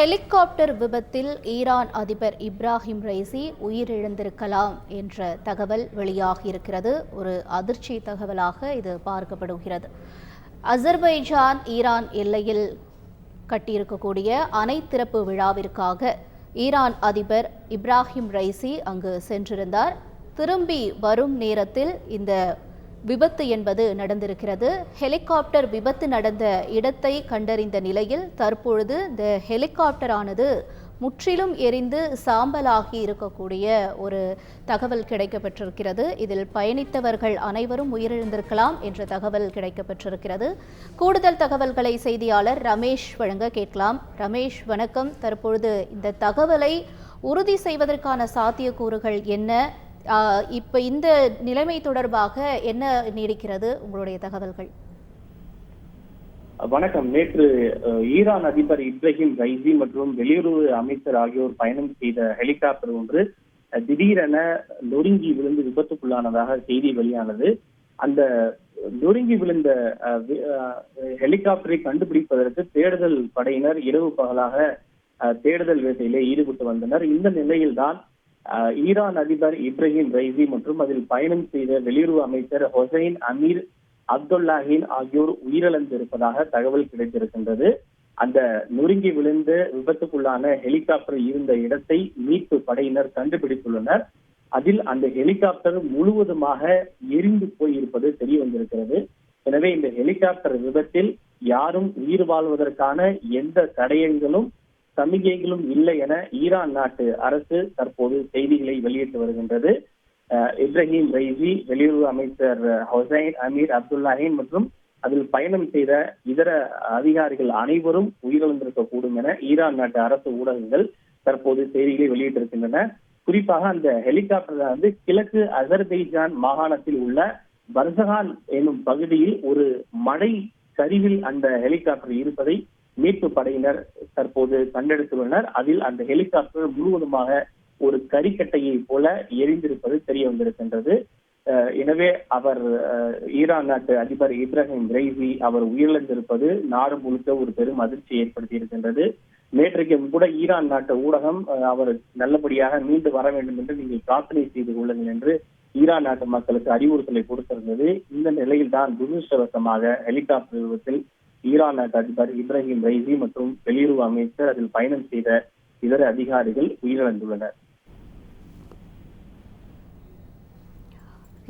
Helicopter விபத்தில் Iran அதிபர் Ebrahim Raisi உயிரிழந்திருக்கலாம் என்ற தகவல் வெளியாகியிருக்கிறது. ஒரு அதிர்ச்சி தகவலாக இது பார்க்கப்படுகிறது. அசர்பைஜான் ஈரான் எல்லையில் கட்டியிருக்கக்கூடிய அணை திறப்பு விழாவிற்காக ஈரான் அதிபர் இப்ராஹிம் ரைசி அங்கு சென்றிருந்தார். திரும்பி வரும் நேரத்தில் இந்த விபத்து என்பது நடந்திருக்கிறது. ஹெலிகாப்டர் விபத்து நடந்த இடத்தை கண்டறிந்த நிலையில் தற்பொழுது இந்த ஹெலிகாப்டரானது முற்றிலும் எரிந்து சாம்பலாகி இருக்கக்கூடிய ஒரு தகவல் கிடைக்கப்பெற்றிருக்கிறது. இதில் பயணித்தவர்கள் அனைவரும் உயிரிழந்திருக்கலாம் என்ற தகவல் கிடைக்கப்பெற்றிருக்கிறது. கூடுதல் தகவல்களை செய்தியாளர் ரமேஷ் வழங்க கேட்கலாம். ரமேஷ், வணக்கம். தற்பொழுது இந்த தகவலை உறுதி செய்வதற்கான சாத்தியக்கூறுகள் என்ன? இப்ப இந்த நிலைமை தொடர்பாக என்ன நீடிக்கிறது உங்களுடைய தகவல்கள்? வணக்கம். நேற்று ஈரான் அதிபர் இப்ராஹிம் ரைசி மற்றும் வெளியுறவு அமைச்சர் ஆகியோர் பயணம் செய்த ஹெலிகாப்டர் ஒன்று திடீரென நொறுங்கி விழுந்து விபத்துக்குள்ளானதாக செய்தி வெளியானது. அந்த நொறுங்கி விழுந்த ஹெலிகாப்டரை கண்டுபிடிப்பதற்கு தேடுதல் படையினர் இரவு பகலாக தேடுதல் வேட்டையிலே ஈடுபட்டு வந்தனர். இந்த நிலையில்தான் ஈரான் அதிபர் இப்ராஹிம் ரைசி மற்றும் அதில் பயணம் செய்த வெளியுறவு அமைச்சர் ஹொசைன் அமீர் அப்துல்லாஹின் ஆகியோர் உயிரிழந்திருப்பதாக தகவல் கிடைத்திருக்கின்றது. அந்த நொறுங்கி விழுந்து விபத்துக்குள்ளான ஹெலிகாப்டர் இருந்த இடத்தை மீட்பு படையினர் கண்டுபிடித்துள்ளனர். அதில் அந்த ஹெலிகாப்டர் முழுவதுமாக எரிந்து போயிருப்பது தெரிய வந்திருக்கிறது. எனவே இந்த ஹெலிகாப்டர் விபத்தில் யாரும் உயிர் வாழ்வதற்கான எந்த தடயங்களும் சமிகைகளும் இல்லை என ஈரான் நாட்டு அரசு தற்போது செய்திகளை வெளியிட்டு வருகின்றது. இப்ராஹிம் ரைசி, வெளியுறவு அமைச்சர் ஹொசைன் அமீர் அப்துல்லாஹின் மற்றும் அதில் பயணம் செய்த இதர அதிகாரிகள் அனைவரும் உயிரிழந்திருக்கக்கூடும் என ஈரான் நாட்டு அரசு ஊடகங்கள் தற்போது செய்திகளை வெளியிட்டிருக்கின்றன. குறிப்பாக அந்த ஹெலிகாப்டர் கிழக்கு அசர்பைஜான் மாகாணத்தில் உள்ள பர்சகான் என்னும் பகுதியில் ஒரு மழை சரிவில் அந்த ஹெலிகாப்டர் இருப்பதை மீட்பு படையினர் தற்போது கண்டெடுத்துள்ளனர். அதில் அந்த ஹெலிகாப்டர் முழுவதுமாக ஒரு கரிக்கட்டையை போல எரிந்திருப்பது தெரிய வந்திருக்கின்றது. எனவே அவர் ஈரான் நாட்டு அதிபர் இப்ராஹிம் ரைசி அவர் உயிரிழந்திருப்பது நாடு முழுக்க ஒரு பெரும் அதிர்ச்சியை ஏற்படுத்தி இருக்கின்றது. நேற்றைக்கு கூட ஈரான் நாட்டு ஊடகம் அவர் நல்லபடியாக மீண்டு வர வேண்டும் என்று நீங்கள் பிரார்த்தனை செய்து கொள்ளுங்கள் என்று ஈரான் நாட்டு மக்களுக்கு அறிவுறுத்தலை கொடுத்திருந்தது. இந்த நிலையில் தான் துரதிருஷ்டவசமாக ஹெலிகாப்டர் விபத்தில் ஈரான் நாட்டு அதிபர் இப்ராஹிம் ரைசி மற்றும் வெளியுறவு அமைச்சர் அதில் பயணம் செய்த இதர அதிகாரிகள் உயிரிழந்துள்ளனர்.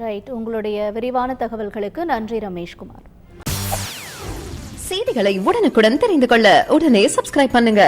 ரைட், உங்களுடைய விரிவான தகவல்களுக்கு நன்றி ரமேஷ்குமார். செய்திகளை உடனுக்குடன் தெரிந்து கொள்ள உடனே சப்ஸ்கிரைப் பண்ணுங்க.